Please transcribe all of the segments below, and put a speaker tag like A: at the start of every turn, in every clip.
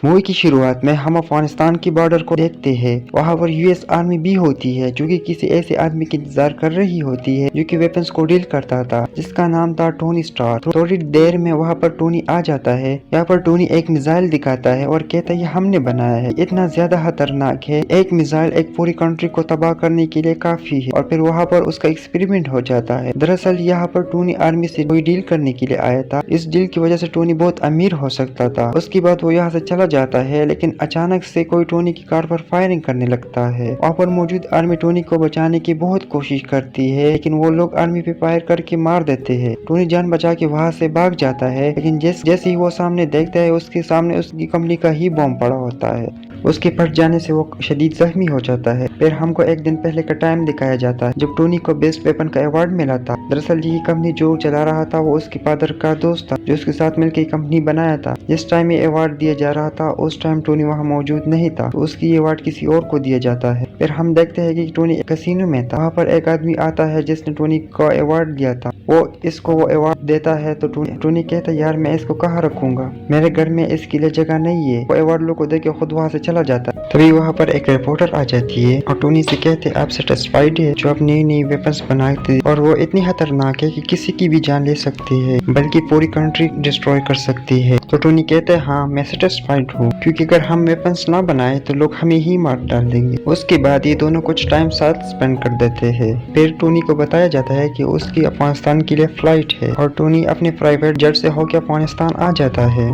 A: Movie की शुरुआत में हम अफगानिस्तान की बॉर्डर को देखते हैं। वहाँ पर यूएस आर्मी भी होती है जो कि किसी ऐसे आदमी की इंतजार कर रही होती है जो कि वेपन्स को डील करता था, जिसका नाम था टोनी स्टार। थोड़ी देर में वहाँ पर टोनी आ जाता है। यहाँ पर टोनी एक मिसाइल दिखाता है और कहता है ये हमने बनाया है, इतना ज्यादा खतरनाक है, एक मिसाइल एक पूरी कंट्री को तबाह करने के लिए काफी है। और फिर वहाँ पर उसका एक्सपेरिमेंट हो जाता है। दरअसल यहाँ पर टोनी आर्मी से कोई डील करने के लिए आया था। इस डील की वजह से टोनी बहुत अमीर हो सकता था। उसके बाद वो यहाँ से चला जाता है, लेकिन अचानक से कोई टोनी की कार पर फायरिंग करने लगता है। वहाँ पर मौजूद आर्मी टोनी को बचाने की बहुत कोशिश करती है, लेकिन वो लोग आर्मी पे फायर करके मार देते हैं। टोनी जान बचा के वहाँ से भाग जाता है, लेकिन जैसे ही वो सामने देखता है उसके सामने उसकी कंपनी का ही बॉम्ब पड़ा होता है। उसके फट जाने से वो शदीद जख्मी हो जाता है। फिर हमको एक दिन पहले का टाइम दिखाया जाता है जब टोनी को बेस्ट वेपन का अवार्ड मिला था। दरअसल ये कंपनी जो चला रहा था वो उसके फादर का दोस्त था जो उसके साथ मिलकर कंपनी बनाया था। जिस टाइम ये अवार्ड दिया जा रहा था उस टाइम टोनी वहाँ मौजूद नहीं था, तो उसकी अवार्ड किसी और को दिया जाता है। फिर हम देखते हैं कि टोनी कैसीनो में था। वहाँ पर एक आदमी आता है जिसने टोनी को अवार्ड दिया था। वो अवार्ड देता है तो टोनी कहता है यार मैं इसको कहाँ रखूंगा, मेरे घर में इसके लिए जगह नहीं है। वो अवार्ड लोग को देख के खुद वहाँ से चला जाता है। तभी वहाँ पर एक रिपोर्टर आ जाती है और टोनी से कहते हैं आप सेटिस्फाइड है जो आप नई नई वेपन्स बनाते और वो इतनी खतरनाक है कि किसी की भी जान ले सकती है, बल्कि पूरी कंट्री डिस्ट्रॉय कर सकती है। तो टोनी कहते हैं हाँ मैं सेटिस्फाइड हूँ, क्योंकि अगर हम वेपन्स ना बनाए तो लोग हमें ही मार डाल देंगे। उसके बाद ये दोनों कुछ टाइम साथ स्पेंड कर देते हैं। फिर टोनी को बताया जाता है कि उसकी अफगानिस्तान के लिए फ्लाइट है और टोनी अपने प्राइवेट जेट से होकर अफगानिस्तान आ जाता है।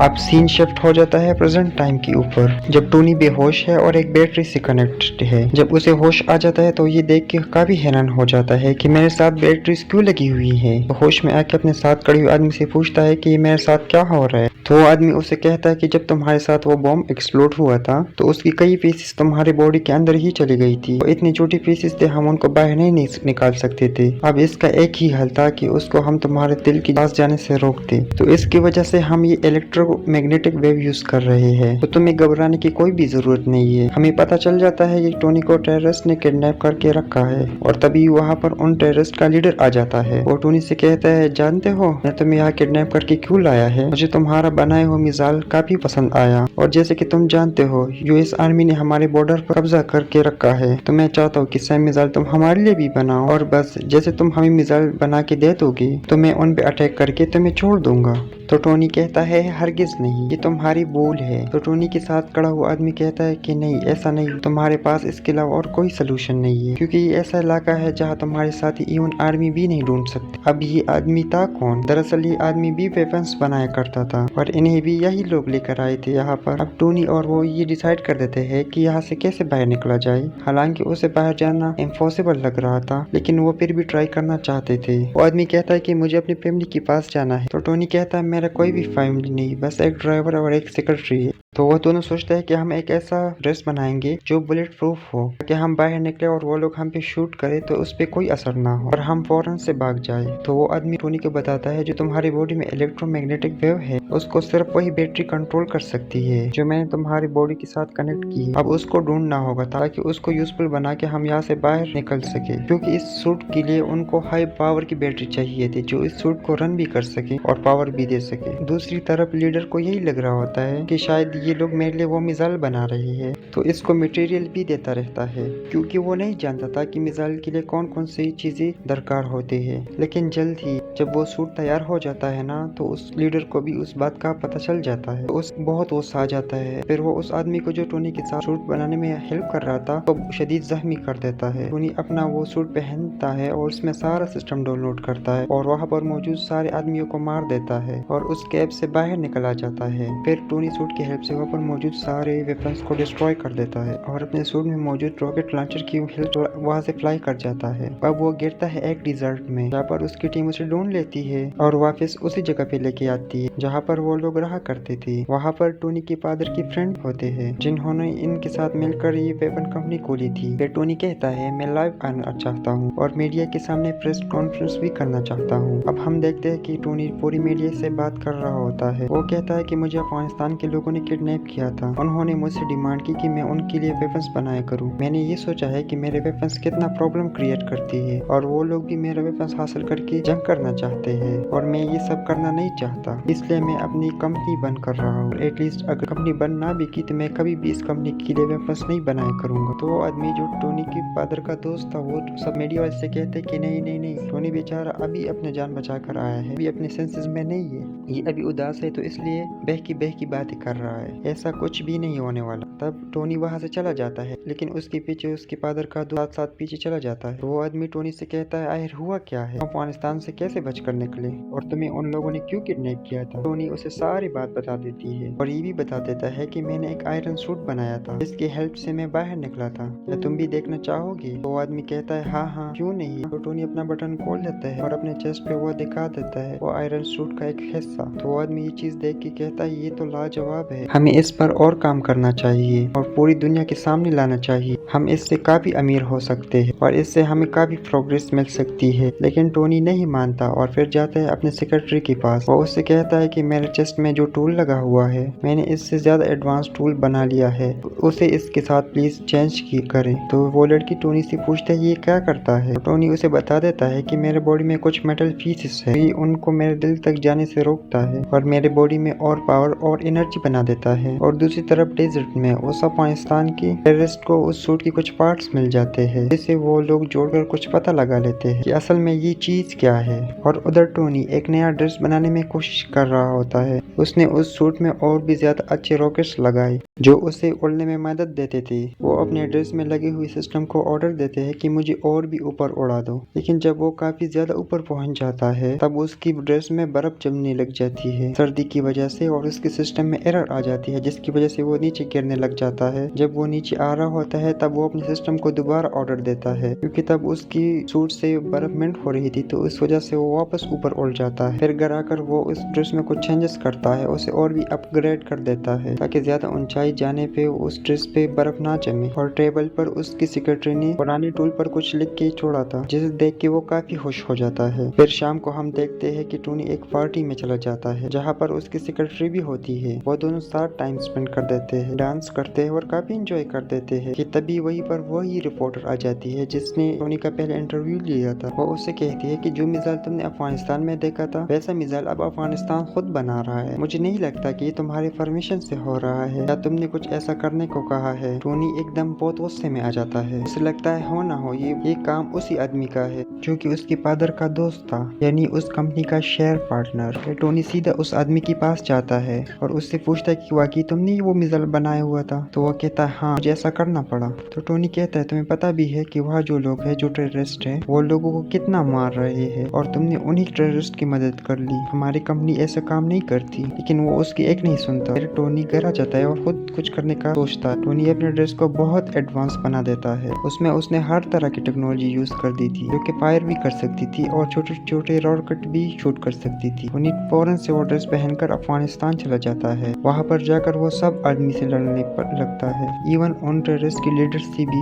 A: अब सीन शिफ्ट हो जाता है प्रेजेंट टाइम के ऊपर, जब टोनी बेहोश है और एक बैटरी से कनेक्टेड है। जब उसे होश आ जाता है तो ये देख के काफी हैरान हो जाता है कि मेरे साथ बैटरीज क्यों लगी हुई है। तो होश में आके अपने साथ खड़े हुए आदमी से पूछता है कि मेरे साथ क्या हो रहा है। तो वो आदमी उसे कहता है कि जब तुम्हारे साथ वो बॉम्ब एक्सप्लोड हुआ था तो उसकी कई पीसेस तुम्हारी बॉडी के अंदर ही चली गई थी। तो इतनी छोटी पीसेस थे हम उनको बाहर नहीं निकाल सकते थे। अब इसका एक ही हल था कि उसको हम तुम्हारे दिल के पास जाने से रोक दे। तो इसकी वजह से हम ये इलेक्ट्रोमैग्नेटिक वेव यूज कर रहे हैं। तो तुम्हें घबराने की कोई भी जरूरत नहीं है। हमें पता चल जाता है कि टोनी को टेररिस्ट ने किडनैप करके रखा है और तभी वहाँ पर उन टेररिस्ट का लीडर आ जाता है। वो टोनी से कहता है जानते हो मैं तुम्हें यहाँ किडनैप करके क्यों लाया है, मुझे तुम्हारा बनाए हुआ मिसाइल काफी पसंद आया और जैसे कि तुम जानते हो यूएस आर्मी ने हमारे बॉर्डर पर कब्जा करके रखा है, तो मैं चाहता हूँ कि सेम मिसाइल तुम हमारे लिए भी बनाओ और बस जैसे तुम हमें मिसाइल बना के दे दोगे तो मैं उन पे अटैक करके तुम्हें छोड़ दूंगा। तो टोनी कहता है हरगिज नहीं, ये तुम्हारी भूल है। तो टोनी के साथ खड़ा हुआ आदमी कहता है कि नहीं ऐसा नहीं, तुम्हारे पास इसके अलावा और कोई सोल्यूशन नहीं है, क्योंकि ये ऐसा इलाका है जहाँ तुम्हारे साथी इवन आर्मी भी नहीं ढूंढ सकते। अब ये आदमी था कौन? दरअसल ये आदमी भी वेपन्स बनाया करता था और इन्हें भी यही लोग लेकर आए थे यहाँ पर। अब टोनी और वो ये डिसाइड कर देते हैं कि यहाँ से कैसे बाहर निकला जाए। हालांकि उसे बाहर जाना इम्पॉसिबल लग रहा था, लेकिन वो फिर भी ट्राई करना चाहते थे। वो आदमी कहता है कि मुझे अपनी फैमिली के पास जाना है। तो टोनी कहता है मेरा कोई भी फैमिली नहीं, बस एक ड्राइवर और एक सेक्रेटरी है। तो वो दोनों सोचते हैं कि हम एक ऐसा ड्रेस बनाएंगे जो बुलेट प्रूफ हो, ताकि हम बाहर निकले और वो लोग हम पे शूट करे तो उस पे कोई असर ना हो और हम फौरन से भाग जाए। तो वो आदमी टोनी को बताता है जो तुम्हारी बॉडी में इलेक्ट्रोमैग्नेटिक वेव है उसको सिर्फ वही बैटरी कंट्रोल कर सकती है जो मैंने तुम्हारी बॉडी के साथ कनेक्ट की है। अब उसको ढूंढना होगा ताकि उसको यूजफुल बना के हम यहाँ से बाहर निकल सके, क्योंकि इस सूट के लिए उनको हाई पावर की बैटरी चाहिए थी जो इस सूट को रन भी कर सके और पावर भी दे सके। दूसरी तरफ लीडर को यही लग रहा होता है कि शायद ये लोग मेरे लिए वो मिसाइल बना रहे हैं, तो इसको मटेरियल भी देता रहता है, क्योंकि वो नहीं जानता था कि मिसाइल के लिए कौन कौन सी चीजें दरकार होती है। लेकिन जल्द ही जब वो सूट तैयार हो जाता है ना तो उस लीडर को भी उस बात का पता चल जाता है। तो उस बहुत गुस्सा आ जाता है। फिर वो उस आदमी को जो टोनी के साथ सूट बनाने में हेल्प कर रहा था तो शदीद जख्मी कर देता है। टोनी अपना वो सूट पहनता है और उसमें सारा सिस्टम डाउनलोड करता है और वहाँ पर मौजूद सारे आदमियों को मार देता है और उस कैब से बाहर निकल आ जाता है। फिर टोनी सूट की हेल्प से वहाँ पर मौजूद सारे वेपन्स को डिस्ट्रॉय कर देता है और अपने सूट में मौजूद रॉकेट लॉन्चर की हेल्प वहाँ से फ्लाई कर जाता है। अब वो गिरता है एक डिजर्ट में, जहाँ पर उसकी टीम उसे ढूंढ लेती है और वापस उसी जगह पे लेके आती है जहाँ पर वो लोग रहा करते थे। वहाँ पर टोनी के फादर की फ्रेंड होते हैं जिन्होंने इनके साथ मिलकर ये वेपन कंपनी खोली थी। फिर टोनी कहता है मैं लाइव आना चाहता हूँ और मीडिया के सामने प्रेस कॉन्फ्रेंस भी करना चाहता हूँ। अब हम देखते हैं कि टोनी पूरी मीडिया से बात कर रहा होता है। वो कहता है कि मुझे अफगानिस्तान के लोगों ने किडनैप किया था। उन्होंने मुझसे डिमांड की कि मैं उनके लिए वेपन्स बनाया करूं। मैंने ये सोचा है कि मेरे वेपन्स कितना प्रॉब्लम क्रिएट करती है और वो लोग भी मेरे वेपन्स हासिल करके जंग करना चाहते हैं और मैं ये सब करना नहीं चाहता। इसलिए मैं अपनी कंपनी बंद कर रहा हूँ। एटलीस्ट अगर कंपनी बंद ना भी की तो मैं कभी भी इस कंपनी के लिए वेपन्स नहीं बनाया करूंगा। तो वो आदमी जो टोनी के फादर का दोस्त था वो सब मीडिया वाले से कहते कि नहीं नहीं नहीं, टोनी बेचारा अभी अपने जान बचा कर आया है, अभी अपने सेंसेस में नहीं है, ये अभी उदास है तो इसलिए बहकी बातें कर रहा है, ऐसा कुछ भी नहीं होने वाला। तब टोनी वहाँ से चला जाता है लेकिन उसके पीछे उसके फादर का साथ साथ पीछे चला जाता है। तो वो आदमी टोनी से कहता है आखिर हुआ क्या है, अफगानिस्तान से कैसे बचकर निकले और तुम्हें उन लोगों ने क्यों किडनैप किया था। टोनी उसे सारी बात बता देती है और ये भी बता देता है कि मैंने एक आयरन सूट बनाया था जिसकी हेल्प से मैं बाहर निकला था, क्या तुम भी देखना चाहोगे। तो वो आदमी कहता है हाँ हाँ क्यों नहीं। तो टोनी अपना बटन खोल देता है और अपने चेस्ट पे वो दिखा देता है वो आयरन सूट का एक हिस्सा। तो वो आदमी ये चीज देख के कहता है ये तो लाजवाब है, हमें इस पर और काम करना चाहिए और पूरी दुनिया के सामने लाना चाहिए, हम इससे काफी अमीर हो सकते हैं और इससे हमें काफी प्रोग्रेस मिल सकती है। लेकिन टोनी नहीं मानता और फिर जाता है अपने सेक्रेटरी के पास। वो उससे कहता है कि मेरे चेस्ट में जो टूल लगा हुआ है मैंने इससे ज्यादा एडवांस टूल बना लिया है, उसे इसके साथ प्लीज चेंज की करें। तो वो लड़की टोनी से पूछता है ये क्या करता है। तो टोनी उसे बता देता है कि मेरे बॉडी में कुछ मेटल पीसेस है, उनको मेरे दिल तक जाने से रोकता है और मेरे बॉडी में और पावर और एनर्जी बना देता है। और दूसरी तरफ डेजर्ट में उस अफगानिस्तान की टेररिस्ट को उस सूट के कुछ पार्ट्स मिल जाते हैं जिससे वो लोग जोड़कर कुछ पता लगा लेते हैं कि असल में ये चीज क्या है। और उधर टोनी एक नया ड्रेस बनाने में कोशिश कर रहा होता है। उसने उस सूट में और भी ज्यादा अच्छे रॉकेट्स लगाए जो उसे उड़ने में मदद देते थे। वो अपने ड्रेस में लगे हुए सिस्टम को ऑर्डर देते हैं कि मुझे और भी ऊपर उड़ा दो। लेकिन जब वो काफी ज्यादा ऊपर पहुंच जाता है तब उसकी ड्रेस में बर्फ जमने लग जाती है सर्दी की वजह से और उसके सिस्टम में एरर आ जाती है जिसकी वजह से वो नीचे गिरने लग जाता है। जब वो नीचे आ रहा होता है तब वो अपने सिस्टम को दोबारा ऑर्डर देता है क्योंकि तब उसकी सूट से बर्फ मेल्ट हो रही थी तो इस वजह से वो वापस ऊपर उड़ जाता है। फिर घर आकर वो उस ड्रेस में कुछ चेंजेस करता है, उसे और भी अपग्रेड कर देता है ताकि ज्यादा ऊंचाई जाने पे उस ड्रेस पे बर्फ ना जमे। और टेबल पर उसकी सेक्रेटरी ने पुरानी टूल पर कुछ लिख के छोड़ा था जिसे देख के वो काफी खुश हो जाता है। फिर शाम को हम देखते हैं कि टोनी एक पार्टी में चला जाता है जहाँ पर उसकी सेक्रेटरी भी होती है। वो दोनों साथ टाइम स्पेंड कर देते हैं, डांस करते हैं और काफी इंजॉय कर देते हैं कि तभी वहीं पर वही रिपोर्टर आ जाती है जिसने टोनी का पहले इंटरव्यू लिया था। वो उससे कहती है कि जो मिसाइल तुमने अफगानिस्तान में देखा था वैसा मिसाइल अब अफगानिस्तान खुद बना रहा है, मुझे नहीं लगता कि ये तुम्हारे परमिशन से हो रहा है या तुमने कुछ ऐसा करने को कहा है। टोनी एकदम बहुत गुस्से में आ जाता है, उसे लगता है हो ना हो ये काम उसी आदमी का है जो कि उसके फादर का दोस्त था यानी उस कंपनी का शेयर पार्टनर। फिर टोनी सीधा उस आदमी के पास जाता है और उससे पूछता है कि वाकई तुमने वो मिसाइल बनाया हुआ था। तो वो कहता है हाँ मुझे ऐसा करना पड़ा। तो टोनी कहता है तुम्हें पता भी है कि वहाँ जो लोग हैं जो टेररिस्ट हैं वो लोगों को कितना मार रहे हैं और तुमने उन्हीं टेररिस्ट की मदद कर ली, हमारी कंपनी ऐसा काम नहीं करती। लेकिन वो उसकी एक नहीं सुनता। फिर टोनी घर आ जाता है और खुद कुछ करने का सोचता है। टोनी अपने ड्रेस को बहुत एडवांस बना देता है, उसमें उसने हर तरह की टेक्नोलॉजी यूज कर दी थी जो कि फायर भी कर सकती थी और छोटे छोटे रॉकेट भी शूट कर सकती थी। टोनी फौरन से वो ड्रेस पहनकर अफगानिस्तान चला जाता है। वहाँ पर जाकर वो सब आदमी से लड़ने पर लगता है, इवन उन टेररिस्ट की लीडर से भी।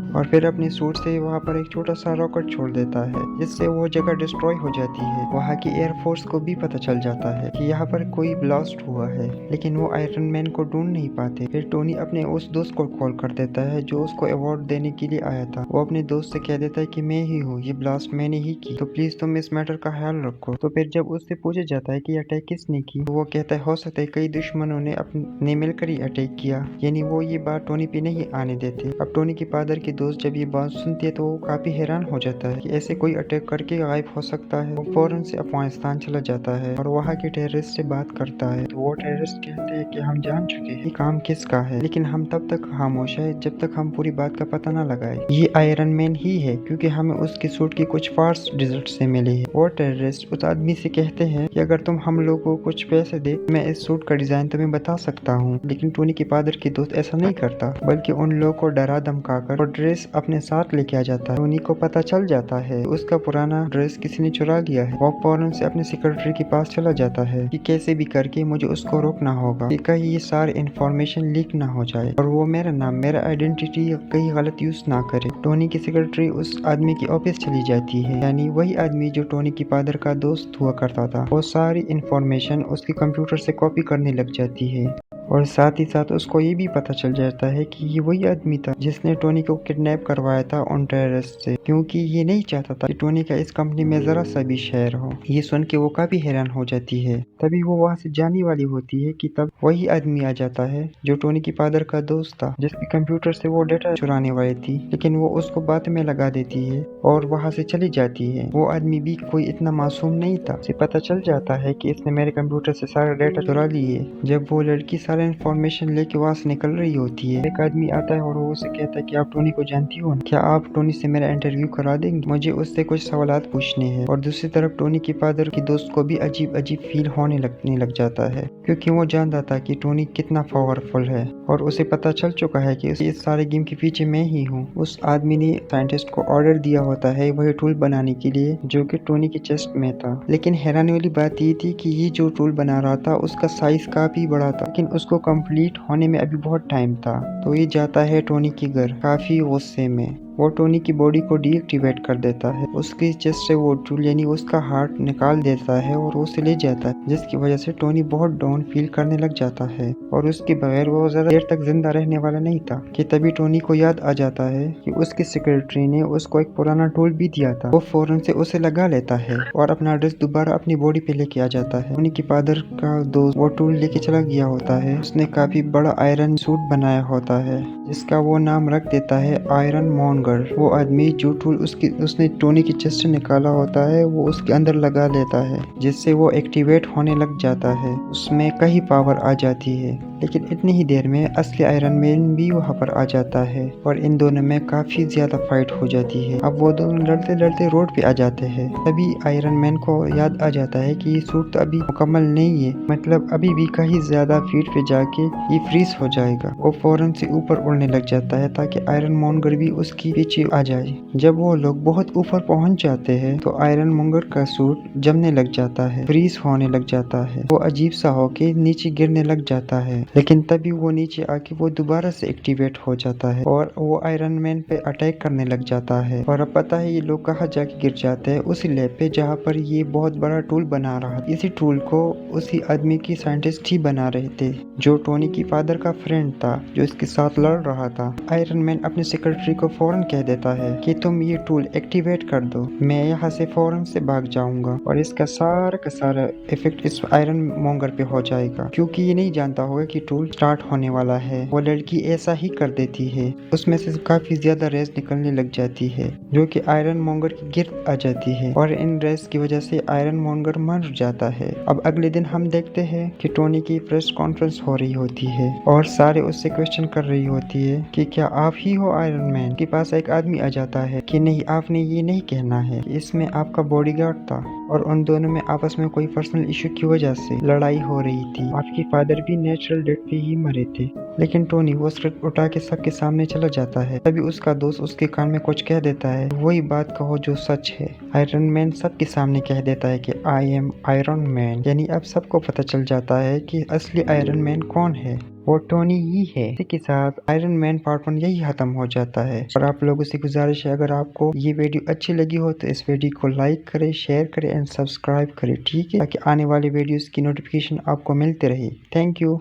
A: और फिर अपने सूट से वहाँ पर एक छोटा सा रॉकेट छोड़ देता है जिससे वो जगह डिस्ट्रॉय हो जाती है। वहाँ की एयरफोर्स को भी पता चल जाता है कि यहाँ पर कोई ब्लास्ट हुआ है लेकिन वो आयरन मैन को ढूंढ नहीं पाते। फिर टोनी अपने उस दोस्त को कॉल कर देता है जो उसको अवार्ड देने के लिए आया था। वो अपने दोस्त से कह देता है कि मैं ही हूँ, ये ब्लास्ट मैंने ही की, तो प्लीज तुम इस मैटर का ख्याल रखो। तो फिर जब उससे पूछा जाता है कि अटैक किसने की तो वो कहता है हो सकता है कई दुश्मनों ने अपने मिलकर ही अटैक किया, यानी वो ये बात टोनी पे नहीं आने देते। अब टोनी के फादर की दोस्त जब ये बात सुनती है तो वो काफी हैरान हो जाता है कि ऐसे कोई अटैक करके गायब हो सकता है। वो फौरन से अफगानिस्तान चला जाता है और वहाँ के टेररिस्ट से बात करता है। तो वो टेररिस्ट कहते हैं कि हम जान चुके हैं काम किसका है लेकिन हम तब तक खामोश है जब तक हम पूरी बात का पता न लगाए। ये आयरन मैन ही है क्योंकि हमें उसके सूट के कुछ पार्ट्स डिजर्ट से मिले हैं। और टेररिस्ट उस आदमी से कहते हैं कि अगर तुम हम लोगों को कुछ पैसे दे मैं इस सूट का डिजाइन तुम्हें बता सकता हूँ। लेकिन टोनी के फादर की दोस्त ऐसा नहीं करता बल्कि उन लोगों को डरा धमकाकर और ड्रेस अपने साथ लेके आ जाता है। टोनी को पता चल जाता है उसका पुराना ड्रेस किसी ने चुरा लिया है। वो फौरन से अपने सेक्रेटरी के पास चला जाता है कि कैसे भी करके मुझे उसको रोकना होगा कि कहीं ये सारी इंफॉर्मेशन लीक ना हो जाए और वो मेरा नाम मेरा आइडेंटिटी कहीं गलत यूज ना करे। टोनी की सेक्रेटरी उस आदमी की ऑफिस चली जाती है, यानी वही आदमी जो टोनी की फादर का दोस्त हुआ करता था। वो सारी इंफॉर्मेशन उसके कंप्यूटर से कॉपी करने लग जाती है और साथ ही साथ उसको ये भी पता चल जाता है कि ये वही आदमी था जिसने टोनी को किडनैप करवाया था ऑन टेररिस्ट से, क्योंकि ये नहीं चाहता था कि टोनी का इस कंपनी में जरा सा भी शेयर हो। ये सुन के वो काफी हैरान हो जाती है। तभी वो वहाँ से जाने वाली होती है कि तब वही आदमी आ जाता है जो टोनी की फादर का दोस्त था, जिसके कंप्यूटर से वो डेटा चुराने वाली थी, लेकिन वो उसको बात में लगा देती है और वहाँ से चली जाती है। वो आदमी भी कोई इतना मासूम नहीं था। उसे पता चल जाता है कि इसने मेरे कंप्यूटर से सारा डेटा चुरा लिए। जब वो लड़की सारा इन्फॉर्मेशन लेके वहाँ से निकल रही होती है, एक आदमी आता है और वो उसे कहता है कि आप टोनी को जानती हो, क्या आप टोनी से मेरा इंटरव्यू करा देंगे, मुझे उससे कुछ सवालात पूछने हैं। और दूसरी तरफ टोनी के फादर की दोस्त को भी अजीब अजीब फील होने लग जाता है, क्योंकि वो जानता था कि टोनी कितना पावरफुल है और उसे पता चल चुका है कि इस सारे गेम के पीछे मैं ही हूँ। उस आदमी ने साइंटिस्ट को ऑर्डर दिया होता है वही टूल बनाने के लिए जो कि टोनी के चेस्ट में था। लेकिन हैरानी वाली बात ये थी कि ये जो टूल बना रहा था उसका साइज काफी बड़ा था, लेकिन उसको कंप्लीट होने में अभी बहुत टाइम था। तो ये जाता है टोनी के घर काफी गुस्से में। वो टोनी की बॉडी को डीएक्टिवेट कर देता है, उसकी चेस्ट से वो टूल यानी उसका हार्ट निकाल देता है और उसे ले जाता है, जिसकी वजह से टोनी बहुत डाउन फील करने लग जाता है और उसके बगैर वो ज्यादा देर तक जिंदा रहने वाला नहीं था। कि तभी टोनी को याद आ जाता है कि उसकी सेक्रेटरी ने उसको एक पुराना टूल भी दिया था। वो फौरन से उसे लगा लेता है और अपना ड्रेस दोबारा अपनी बॉडी पे लेके आ जाता है। टोनी के फादर का दोस्त वो टूल लेके चला गया होता है। उसने काफी बड़ा आयरन सूट बनाया होता है जिसका वो नाम रख देता है आयरन मॉन्गर। वो आदमी जो टूल उसने टोनी की चेस्ट से निकाला होता है वो उसके अंदर लगा लेता है, जिससे वो एक्टिवेट होने लग जाता है। उसमें कई पावर आ जाती है, लेकिन इतनी ही देर में असली आयरन मैन भी वहाँ पर आ जाता है और इन दोनों में काफी ज्यादा फाइट हो जाती है। अब वो दोनों लड़ते लड़ते रोड पे आ जाते हैं। तभी आयरन मैन को याद आ जाता है कि ये सूट तो अभी मुकम्मल नहीं है, मतलब अभी भी कहीं ज्यादा फीट पे जाके ये फ्रीज हो जाएगा। वो फौरन से ऊपर उड़ने लग जाता है ताकि आयरन मॉन्गर भी उसकी पीछे आ जाए। जब वो लोग बहुत ऊपर पहुंच जाते हैं तो आयरन मॉन्गर का सूट जमने लग जाता है, फ्रीज होने लग जाता है। वो अजीब सा होके नीचे गिरने लग जाता है, लेकिन तभी वो नीचे आके वो दोबारा से एक्टिवेट हो जाता है और वो आयरन मैन पे अटैक करने लग जाता है। और अब पता है ये लोग कहाँ जाके गिर जाते हैं, उसी लैब पे जहाँ पर ये बहुत बड़ा टूल बना रहा। इसी टूल को उसी आदमी की साइंटिस्ट ही बना रहे थे जो टोनी की फादर का फ्रेंड था, जो इसके साथ लड़ रहा था। आयरन मैन अपने सेक्रेटरी को फौरन कह देता है कि तुम ये टूल एक्टिवेट कर दो, मैं यहाँ से फौरन से भाग जाऊंगा और इसका सारा का सारा इफेक्ट इस आयरन मॉन्गर पे हो जाएगा, क्योंकि ये नहीं जानता होगा कि टूल स्टार्ट होने वाला है। वो लड़की ऐसा ही कर देती है, उसमें से काफी ज्यादा रेस निकलने लग जाती है जो कि आयरन मॉन्गर की गिर्द आ जाती है और इन रेस की वजह से आयरन मॉन्गर मर जाता है। अब अगले दिन हम देखते हैं कि टोनी की प्रेस कॉन्फ्रेंस हो रही होती है और सारे उससे क्वेश्चन कर रही होती है कि क्या आप ही हो आयरन मैन। के पास एक आदमी आ जाता है कि नहीं, आपने ये नहीं कहना है, इसमें आपका बॉडीगार्ड था और उन दोनों में आपस में कोई पर्सनल इशू की वजह से लड़ाई हो रही थी। आपके फादर भी नेचुरल डेथ पे ही मरे थे। लेकिन टोनी वो स्क्रिप्ट उठा के सबके सामने चला जाता है। तभी उसका दोस्त उसके कान में कुछ कह देता है, वही बात कहो जो सच है। आयरन मैन सबके सामने कह देता है कि आई एम आयरन मैन, यानी अब सबको पता चल जाता है कि असली आयरन मैन कौन है, वो टोनी ही है। इसी के साथ आयरन मैन पार्ट 1 यही खत्म हो जाता है। और आप लोगों से गुजारिश है, अगर आपको ये वीडियो अच्छी लगी हो तो इस वीडियो को लाइक करें, शेयर करें एंड सब्सक्राइब करें, ठीक है, ताकि आने वाले वीडियोस की नोटिफिकेशन आपको मिलते रहे। Thank you.